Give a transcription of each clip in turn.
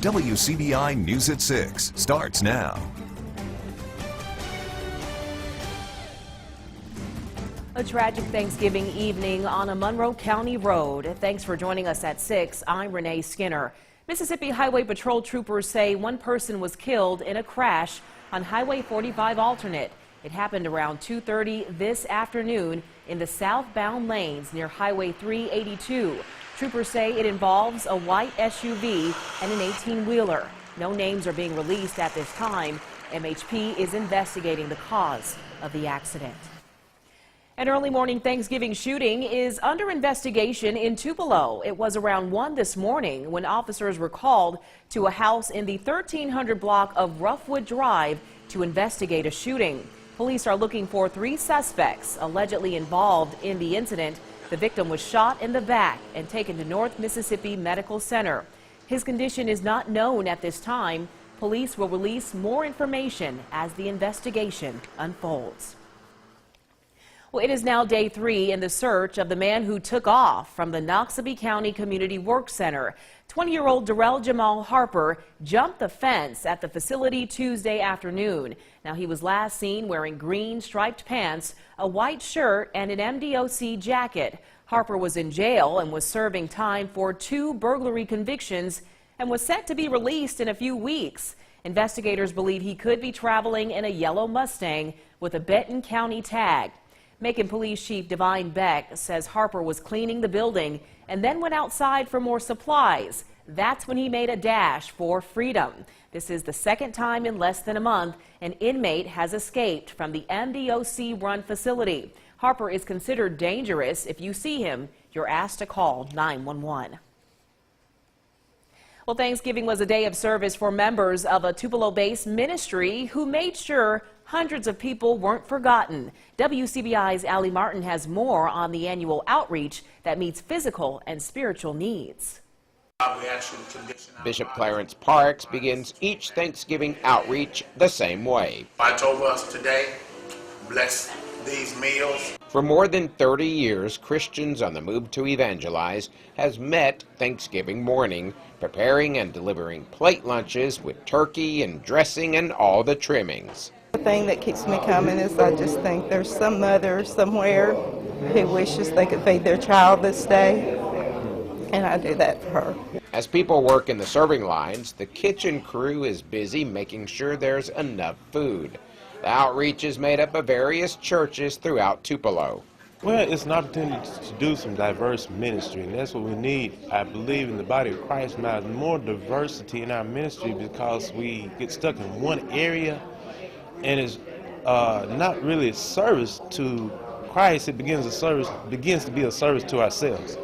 WCBI News at 6 starts now. A tragic Thanksgiving evening on a Monroe County road. Thanks for joining us at 6. I'm Renee Skinner. Mississippi Highway Patrol troopers say one person was killed in a crash on Highway 45 alternate. It happened around 2:30 this afternoon in the southbound lanes near Highway 382. Troopers say it involves a white SUV and an 18-wheeler. No names are being released at this time. MHP is investigating the cause of the accident. An early morning Thanksgiving shooting is under investigation in Tupelo. It was around 1 this morning when officers were called to a house in the 1300 block of Roughwood Drive to investigate a shooting. Police are looking for 3 suspects allegedly involved in the incident. The victim was shot in the back and taken to North Mississippi Medical Center. His condition is not known at this time. Police will release more information as the investigation unfolds. Well, it is now day 3 in the search of the man who took off from the Noxubee County Community Work Center. 20-year-old Darrell Jamal Harper jumped the fence at the facility Tuesday afternoon. Now, he was last seen wearing green striped pants, a white shirt, and an MDOC jacket. Harper was in jail and was serving time for 2 burglary convictions and was set to be released in a few weeks. Investigators believe he could be traveling in a yellow Mustang with a Benton County tag. Macon Police Chief Divine Beck says Harper was cleaning the building and then went outside for more supplies. That's when he made a dash for freedom. This is the second time in less than a month an inmate has escaped from the MDOC-run facility. Harper is considered dangerous. If you see him, you're asked to call 911. Well, Thanksgiving was a day of service for members of a Tupelo-based ministry who made sure hundreds of people weren't forgotten. WCBI's Allie Martin has more on the annual outreach that meets physical and spiritual needs. Bishop Clarence Parks begins each Thanksgiving outreach the same way. I told us today, bless these meals. For more than 30 years, Christians on the Move to Evangelize has met Thanksgiving morning, preparing and delivering plate lunches with turkey and dressing and all the trimmings. The thing that keeps me coming is I just think there's some mother somewhere who wishes they could feed their child this day, and I do that for her. As people work in the serving lines, the kitchen crew is busy making sure there's enough food. The outreach is made up of various churches throughout Tupelo. Well, it's an opportunity to do some diverse ministry, and that's what we need. I believe in the body of Christ now, more diversity in our ministry because we get stuck in one area and it's not really a service to Christ. It begins to be a service to ourselves.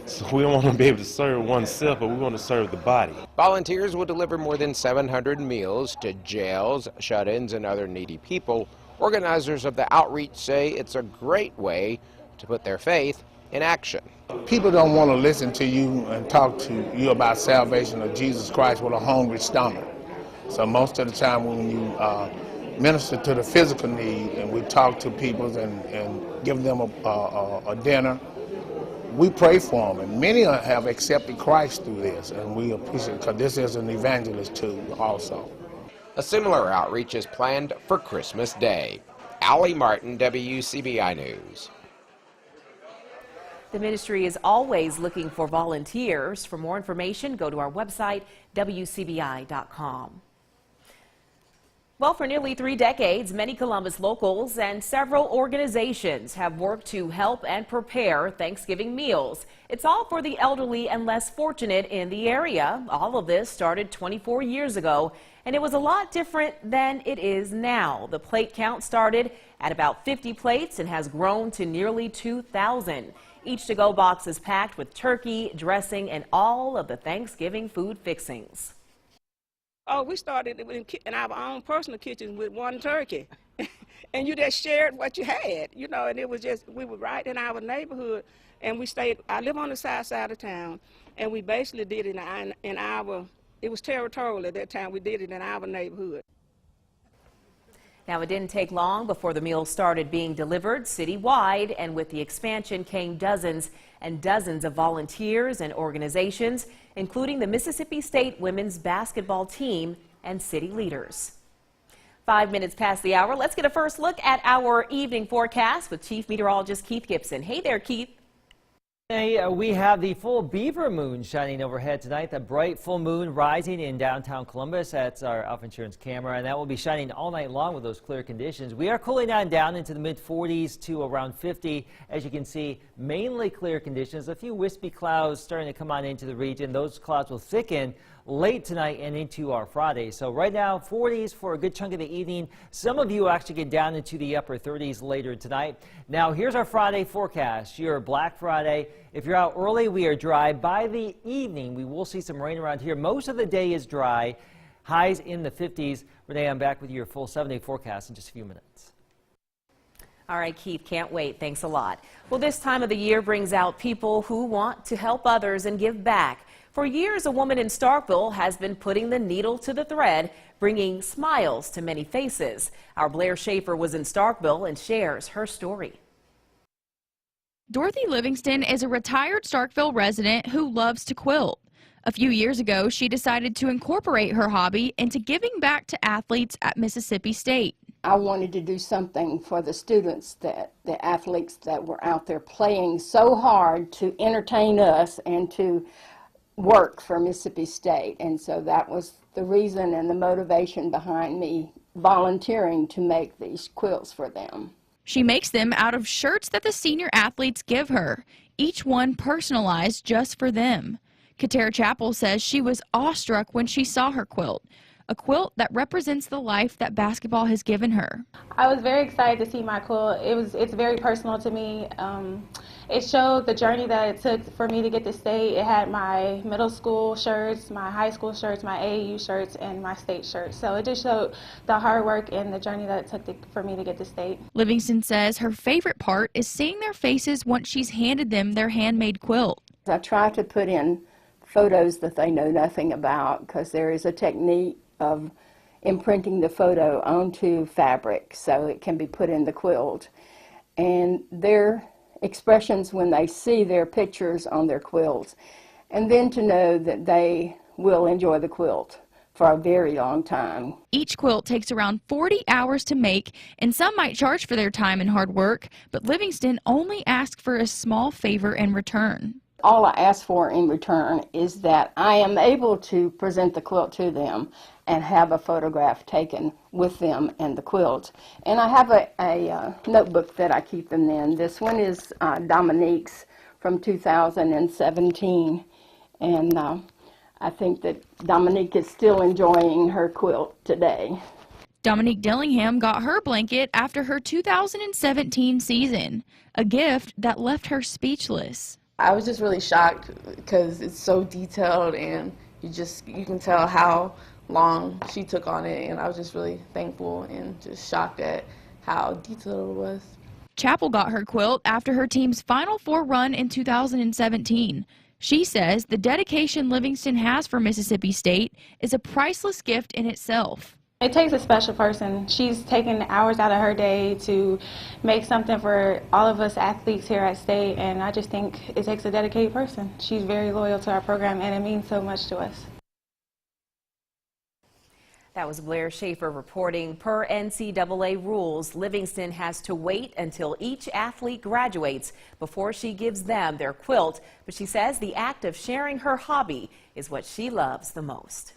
So we don't want to be able to serve oneself, but we want to serve the body. Volunteers will deliver more than 700 meals to jails, shut-ins, and other needy people. Organizers of the outreach say it's a great way to put their faith in action. People don't want to listen to you and talk to you about salvation of Jesus Christ with a hungry stomach. So most of the time when you minister to the physical need and we talk to people and give them a dinner, we pray for them, and many have accepted Christ through this, and we appreciate it because this is an evangelist too also. A similar outreach is planned for Christmas Day. Allie Martin, WCBI News. The ministry is always looking for volunteers. For more information, go to our website, WCBI.com. Well, for nearly 3 decades, many Columbus locals and several organizations have worked to help and prepare Thanksgiving meals. It's all for the elderly and less fortunate in the area. All of this started 24 years ago, and it was a lot different than it is now. The plate count started at about 50 plates and has grown to nearly 2,000. Each to-go box is packed with turkey, dressing, and all of the Thanksgiving food fixings. Oh, we started in our own personal kitchen with 1 turkey. And you just shared what you had, you know, and it was just, we were right in our neighborhood, and we stayed, I live on the south side of town, and we basically did it in our, it was territorial at that time, we did it in our neighborhood. Now, it didn't take long before the meals started being delivered citywide, and with the expansion came dozens and dozens of volunteers and organizations, including the Mississippi State women's basketball team and city leaders. 5 minutes past the hour, let's get a first look at our evening forecast with Chief Meteorologist Keith Gibson. Hey there, Keith. Hey, we have the full beaver moon shining overhead tonight. The bright full moon rising in downtown Columbus. That's our Alpha Insurance camera, and that will be shining all night long with those clear conditions. We are cooling down into the mid-40s to around 50. As you can see, mainly clear conditions. A few wispy clouds starting to come on into the region. Those clouds will thicken late tonight and into our Friday. So right now, 40s for a good chunk of the evening. Some of you will actually get down into the upper 30s later tonight. Now, here's our Friday forecast. Your Black Friday. If you're out early, we are dry. By the evening, we will see some rain around here. Most of the day is dry. Highs in the 50s. Renee, I'm back with your full 7-day forecast in just a few minutes. All right, Keith, can't wait. Thanks a lot. Well, this time of the year brings out people who want to help others and give back. For years, a woman in Starkville has been putting the needle to the thread, bringing smiles to many faces. Our Blair Schaefer was in Starkville and shares her story. Dorothy Livingston is a retired Starkville resident who loves to quilt. A few years ago, she decided to incorporate her hobby into giving back to athletes at Mississippi State. I wanted to do something for the students, the athletes that were out there playing so hard to entertain us and to work for Mississippi State. And so that was the reason and the motivation behind me volunteering to make these quilts for them. She makes them out of shirts that the senior athletes give her, each one personalized just for them. Katara Chappell says she was awestruck when she saw her quilt, a quilt that represents the life that basketball has given her. I was very excited to see my quilt. It's very personal to me. It showed the journey that it took for me to get to state. It had my middle school shirts, my high school shirts, my AAU shirts, and my state shirts. So it just showed the hard work and the journey that it took for me to get to state. Livingston says her favorite part is seeing their faces once she's handed them their handmade quilt. I try to put in photos that they know nothing about, because there is a technique of imprinting the photo onto fabric so it can be put in the quilt. And their expressions when they see their pictures on their quilts, and then to know that they will enjoy the quilt for a very long time. Each quilt takes around 40 hours to make, and some might charge for their time and hard work, but Livingston only asks for a small favor in return. All I ask for in return is that I am able to present the quilt to them and have a photograph taken with them and the quilt. And I have a notebook that I keep them in. This one is Dominique's from 2017. And I think that Dominique is still enjoying her quilt today. Dominique Dillingham got her blanket after her 2017 season, a gift that left her speechless. I was just really shocked because it's so detailed, and you can tell how long she took on it, and I was just really thankful and just shocked at how detailed it was. Chappell got her quilt after her team's Final Four run in 2017. She says the dedication Livingston has for Mississippi State is a priceless gift in itself. It takes a special person. She's taken hours out of her day to make something for all of us athletes here at State, and I just think it takes a dedicated person. She's very loyal to our program, and it means so much to us. That was Blair Schaefer reporting. Per NCAA rules, Livingston has to wait until each athlete graduates before she gives them their quilt, but she says the act of sharing her hobby is what she loves the most.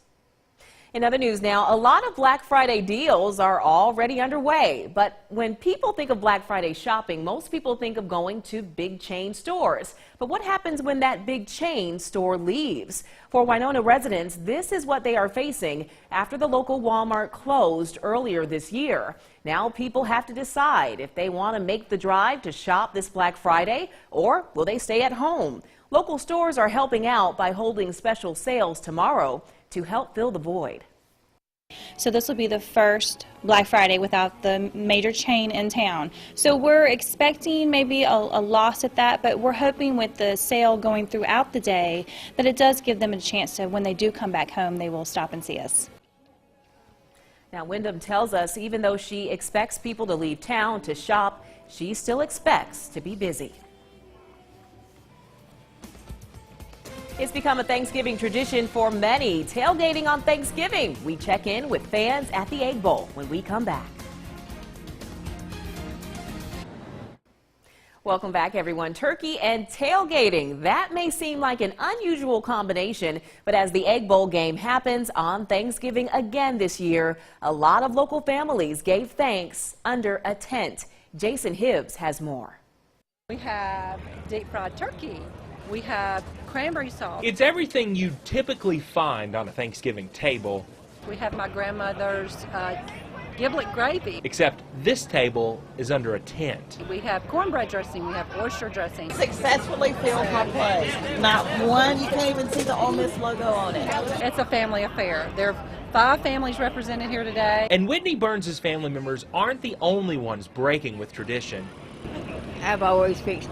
In other news now, a lot of Black Friday deals are already underway. But when people think of Black Friday shopping, most people think of going to big chain stores. But what happens when that big chain store leaves? For Winona residents, this is what they are facing after the local Walmart closed earlier this year. Now people have to decide if they want to make the drive to shop this Black Friday, or will they stay at home? Local stores are helping out by holding special sales tomorrow to help fill the void. So this will be the first Black Friday without the major chain in town. So we're expecting maybe a loss at that, but we're hoping with the sale going throughout the day that it does give them a chance to, when they do come back home, they will stop and see us. Now, Wyndham tells us even though she expects people to leave town to shop, she still expects to be busy. It's become a Thanksgiving tradition for many, tailgating on Thanksgiving. We check in with fans at the Egg Bowl when we come back. Welcome back, everyone. Turkey and tailgating. That may seem like an unusual combination, but as the Egg Bowl game happens on Thanksgiving again this year, a lot of local families gave thanks under a tent. Jason Hibbs has more. We have deep fried turkey. We have cranberry sauce. It's everything you typically find on a Thanksgiving table. We have my grandmother's giblet gravy. Except this table is under a tent. We have cornbread dressing. We have oyster dressing. Successfully filled my plate. Not one, you can't even see the Ole Miss logo on it. It's a family affair. There are 5 families represented here today. And Whitney Burns' family members aren't the only ones breaking with tradition. I've always fixed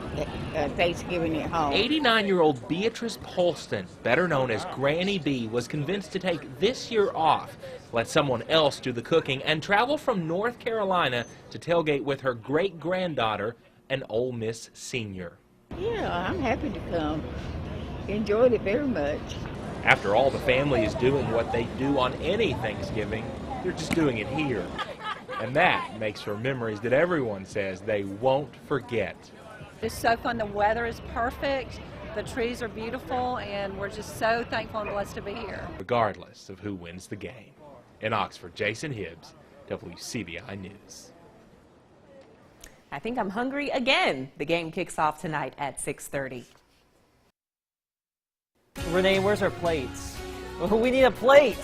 Thanksgiving at home. 89-year-old Beatrice Polston, better known as Granny B, was convinced to take this year off, let someone else do the cooking, and travel from North Carolina to tailgate with her great-granddaughter, an Ole Miss senior. Yeah, I'm happy to come. Enjoyed it very much. After all, the family is doing what they do on any Thanksgiving. They're just doing it here. And that makes for memories that everyone says they won't forget. It's so fun. The weather is perfect. The trees are beautiful, and we're just so thankful and blessed to be here. Regardless of who wins the game. In Oxford, Jason Hibbs, WCBI News. I think I'm hungry again. The game kicks off tonight at 6:30. Renee, where's our plates? We need a plate.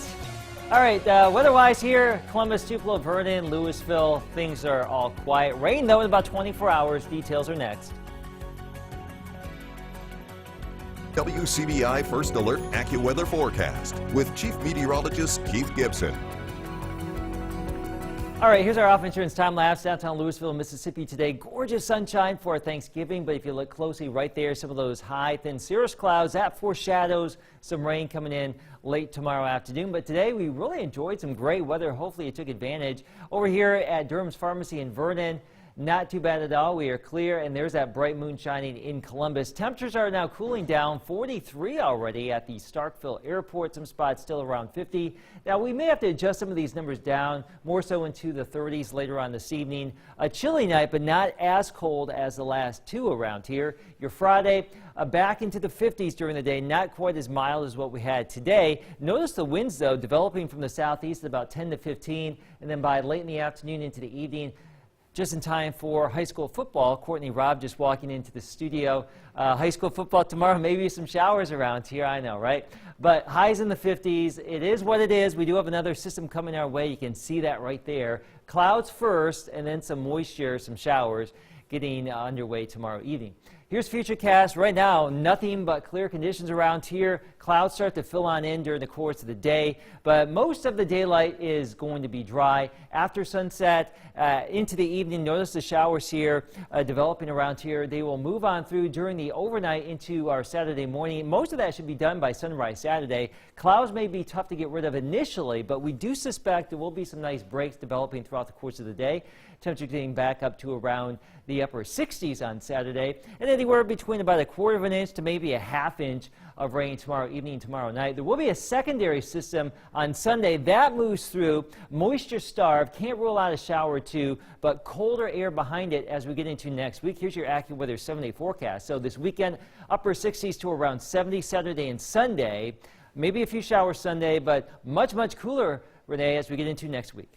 All right, weather-wise here, Columbus, Tupelo, Vernon, Louisville, things are all quiet. Rain, though, in about 24 hours. Details are next. WCBI First Alert AccuWeather Forecast with Chief Meteorologist Keith Gibson. All right, here's our off insurance time lapse downtown Louisville, Mississippi today. Gorgeous sunshine for Thanksgiving, but if you look closely right there, some of those high, thin cirrus clouds, that foreshadows some rain coming in late tomorrow afternoon. But today we really enjoyed some great weather. Hopefully you took advantage. Over here at Durham's Pharmacy in Vernon, not too bad at all. We are clear, and there's that bright moon shining in Columbus. Temperatures are now cooling down, 43 already at the Starkville Airport. Some spots still around 50. Now, we may have to adjust some of these numbers down, more so into the 30s later on this evening. A chilly night, but not as cold as the last 2 around here. Your Friday, back into the 50s during the day, not quite as mild as what we had today. Notice the winds, though, developing from the southeast at about 10 to 15, and then by late in the afternoon into the evening, just in time for high school football. Courtney Robb just walking into the studio. High school football tomorrow, maybe some showers around here, I know, right? But highs in the 50s. It is what it is. We do have another system coming our way. You can see that right there. Clouds first, and then some moisture, some showers getting underway tomorrow evening. Here's Futurecast. Right now, nothing but clear conditions around here. Clouds start to fill on in during the course of the day, but most of the daylight is going to be dry. After sunset into the evening, notice the showers here developing around here. They will move on through during the overnight into our Saturday morning. Most of that should be done by sunrise Saturday. Clouds may be tough to get rid of initially, but we do suspect there will be some nice breaks developing throughout the course of the day. Temperature getting back up to around the upper 60s on Saturday, and anywhere between about 1/4 of an inch to maybe 1/2 inch of rain tomorrow evening, tomorrow night. There will be a secondary system on Sunday that moves through, moisture starved, can't rule out a shower or two, but colder air behind it as we get into next week. Here's your AccuWeather 7-day forecast. So this weekend, upper 60s to around 70 Saturday and Sunday, maybe a few showers Sunday, but much, much cooler, Renee, as we get into next week.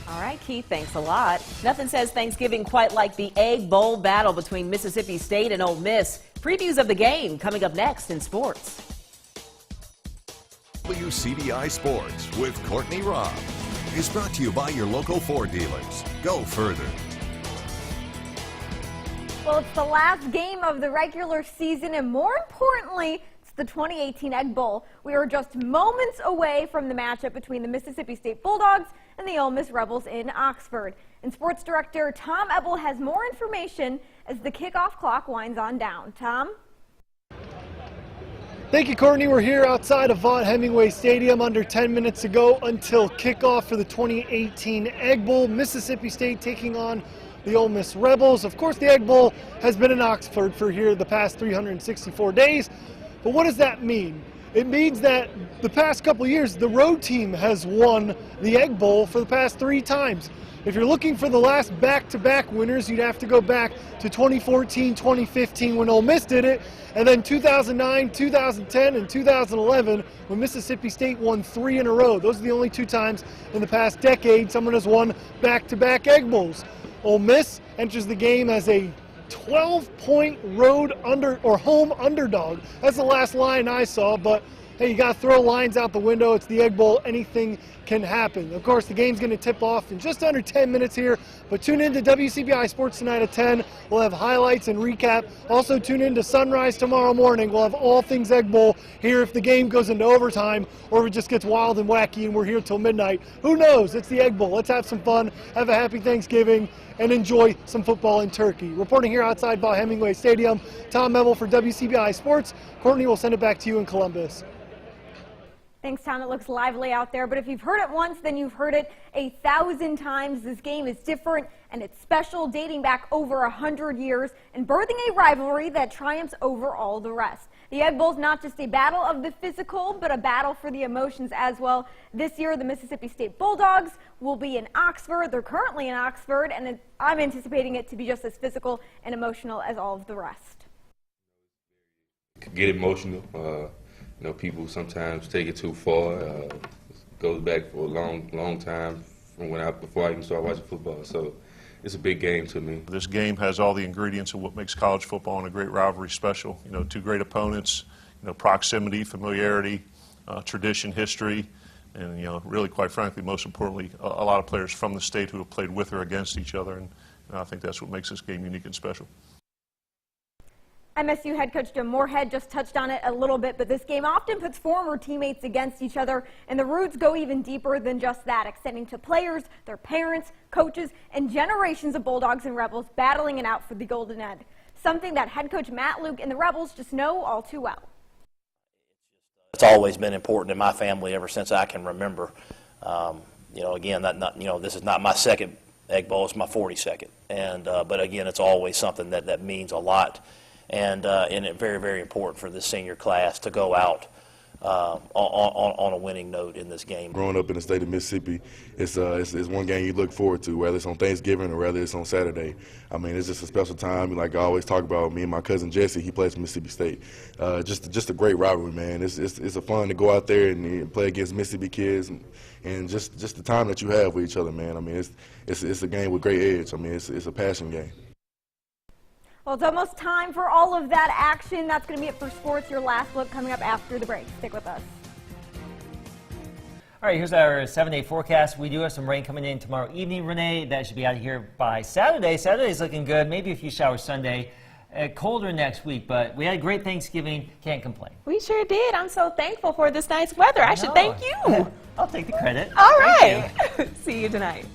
All right, Keith, thanks a lot. Nothing says Thanksgiving quite like the Egg Bowl battle between Mississippi State and Ole Miss. Previews of the game coming up next in sports. WCBI Sports with Courtney Robb is brought to you by your local Ford dealers. Go further. Well, it's the last game of the regular season, and more importantly, it's the 2018 Egg Bowl. We are just moments away from the matchup between the Mississippi State Bulldogs and the Ole Miss Rebels in Oxford. And sports director Tom Ebel has more information as the kickoff clock winds on down. Tom? Thank you, Courtney. We're here outside of Vaught Hemingway Stadium under 10 minutes to go until kickoff for the 2018 Egg Bowl. Mississippi State taking on the Ole Miss Rebels. Of course, the Egg Bowl has been in Oxford for here the past 364 days. But what does that mean? It means that the past couple of years, the road team has won the Egg Bowl for the past 3 times. If you're looking for the last back-to-back winners, you'd have to go back to 2014, 2015 when Ole Miss did it, and then 2009, 2010, and 2011 when Mississippi State won 3 in a row. Those are the only 2 times in the past decade someone has won back-to-back Egg Bowls. Ole Miss enters the game as a 12-point home underdog. That's the last line I saw, but hey, you got to throw lines out the window. It's the Egg Bowl. Anything can happen. Of course, the game's going to tip off in just under 10 minutes here, but tune in to WCBI Sports Tonight at 10. We'll have highlights and recap. Also, tune in to Sunrise tomorrow morning. We'll have all things Egg Bowl here if the game goes into overtime or if it just gets wild and wacky and we're here till midnight. Who knows? It's the Egg Bowl. Let's have some fun, have a happy Thanksgiving, and enjoy some football in Turkey. Reporting here outside Vaught Hemingway Stadium, Tom Mebel for WCBI Sports. Courtney will send it back to you in Columbus. Thanks, Tom. It looks lively out there, but if you've heard it once, then you've heard it 1,000 times. This game is different and it's special, dating back over 100 years and birthing a rivalry that triumphs over all the rest. The Egg Bowl is not just a battle of the physical, but a battle for the emotions as well. This year, the Mississippi State Bulldogs will be in Oxford. They're currently in Oxford, and I'm anticipating it to be just as physical and emotional as all of the rest. Get emotional. You know, people sometimes take it too far. It goes back for a long time from before I even started watching football. So it's a big game to me. This game has all the ingredients of what makes college football and a great rivalry special. You know, 2 great opponents, you know, proximity, familiarity, tradition, history, and, you know, really, quite frankly, most importantly, a lot of players from the state who have played with or against each other. And I think that's what makes this game unique and special. MSU head coach Jim Moorhead just touched on it a little bit, but this game often puts former teammates against each other, and the roots go even deeper than just that, extending to players, their parents, coaches, and generations of Bulldogs and Rebels battling it out for the Golden Egg, something that head coach Matt Luke and the Rebels just know all too well. It's always been important in my family ever since I can remember. You know, again, this is not my second Egg Bowl, it's my 42nd, and but again, it's always something that means a lot. And it's very, very important for this senior class to go out on a winning note in this game. Growing up in the state of Mississippi, it's one game you look forward to, whether it's on Thanksgiving or whether it's on Saturday. I mean, it's just a special time. Like I always talk about, me and my cousin Jesse, he plays for Mississippi State. Just a great rivalry, man. It's a fun to go out there and play against Mississippi kids, and just the time that you have with each other, man. I mean, it's a game with great edge. I mean, it's a passion game. Well, it's almost time for all of that action. That's going to be it for sports. Your last look coming up after the break. Stick with us. All right, here's our 7-day forecast. We do have some rain coming in tomorrow evening, Renee. That should be out of here by Saturday. Saturday's looking good. Maybe a few showers Sunday. Colder next week, but we had a great Thanksgiving. Can't complain. We sure did. I'm so thankful for this nice weather. I should thank you. I'll take the credit. All right. See you tonight.